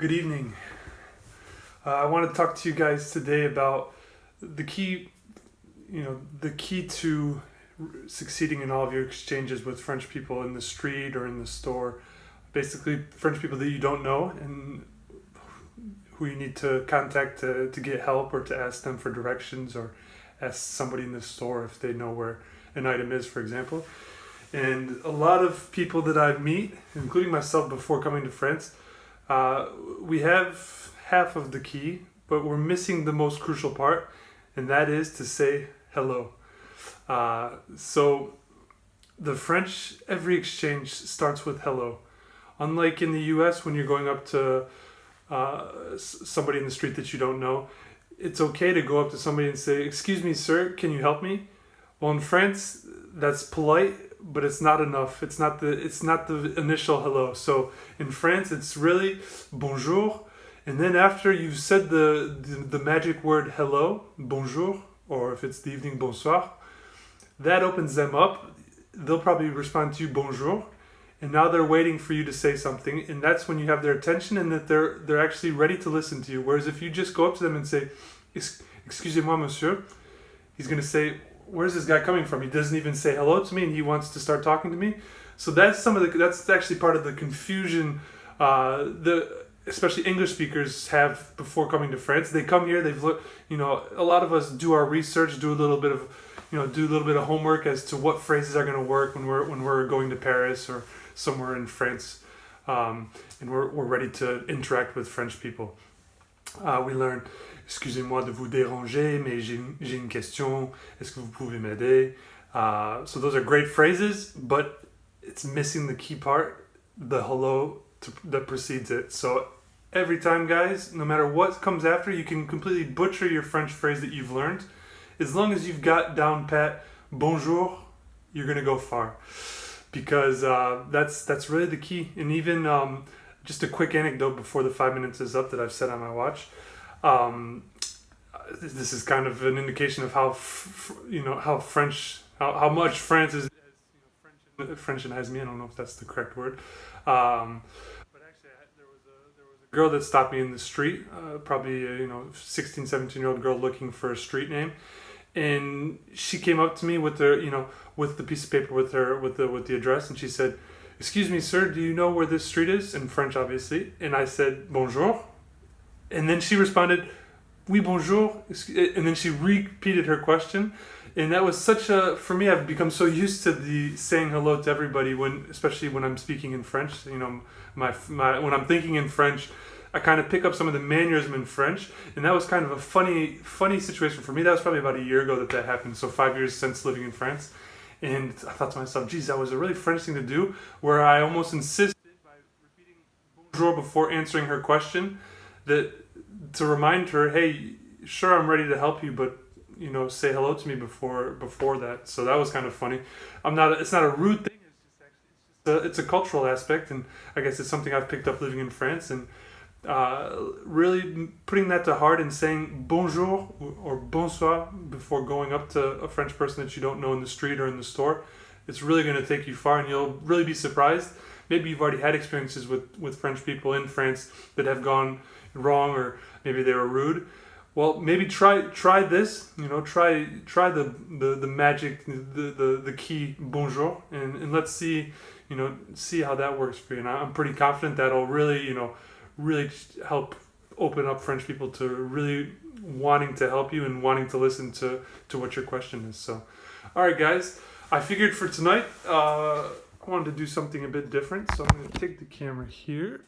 Good evening. I want to talk to you guys today about the key, the key to succeeding in all of your exchanges with French people in the street or in the store. Basically, French people that you don't know and who you need to contact to get help or to ask them for directions or ask somebody in the store if they know where an item is, for example. And a lot of people that I meet, including myself before coming to France, we have half of the key, but we're missing the most crucial part, and that is to say hello. So the French, every exchange starts with hello. Unlike in the US, when you're going up to somebody in the street that you don't know, it's okay to go up to somebody and say, "Excuse me, sir, can you help me?" Well, in France, that's polite, but it's not enough. It's not the initial hello. So in France, it's really bonjour, and then after you've said the magic word hello, bonjour, or if it's the evening, bonsoir, that opens them up. They'll probably respond to you bonjour, and now they're waiting for you to say something, and that's when you have their attention and that they're actually ready to listen to you. Whereas if you just go up to them and say, "Excusez-moi, monsieur," he's going to say, "Where's this guy coming from? He doesn't even say hello to me, and he wants to start talking to me." So that's that's actually part of the confusion especially English speakers have before coming to France. They come here, they've looked, a lot of us do our research, do a little bit of homework as to what phrases are going to work when we're going to Paris or somewhere in France, and we're ready to interact with French people. We learn, "Excusez-moi de vous déranger, mais j'ai une question. Est-ce que vous pouvez m'aider?" So those are great phrases, but it's missing the key part, the hello that precedes it. So every time, guys, no matter what comes after, you can completely butcher your French phrase that you've learned. As long as you've got down pat bonjour, you're going to go far. Because that's really the key. And even just a quick anecdote before the 5 minutes is up that I've set on my watch. This is kind of an indication of how much France is Frenchianize me. I don't know if that's the correct word. But actually, there was a girl that stopped me in the street, probably 16, 17-year-old girl looking for a street name, and she came up to me with with the piece of paper with the address, and she said, "Excuse me, sir, do you know where this street is?" In French, obviously. And I said, "Bonjour," and then she responded, "Oui, bonjour," and then she repeated her question. And that was for me, I've become so used to the saying hello to everybody especially when I'm speaking in French. When I'm thinking in French, I kind of pick up some of the mannerism in French, and that was kind of a funny situation for me. That was probably about a year ago that happened. So 5 years since living in France, and I thought to myself, "Geez, that was a really French thing to do," where I almost insisted by repeating bonjour before answering her question, that to remind her, "Hey, sure, I'm ready to help you, but say hello to me before that." So that was kind of funny. It's not a rude thing. It's a cultural aspect, and I guess it's something I've picked up living in France, and really putting that to heart and saying bonjour or bonsoir before going up to a French person that you don't know in the street or in the store. It's really going to take you far, and you'll really be surprised. Maybe you've already had experiences with French people in France that have gone wrong, or maybe they were rude. Well, maybe try this. Try the magic, the key bonjour, and let's see how that works for you. And I'm pretty confident that'll really really help open up French people to really wanting to help you and wanting to listen to what your question is. So, all right, guys, I figured for tonight I wanted to do something a bit different. So I'm going to take the camera here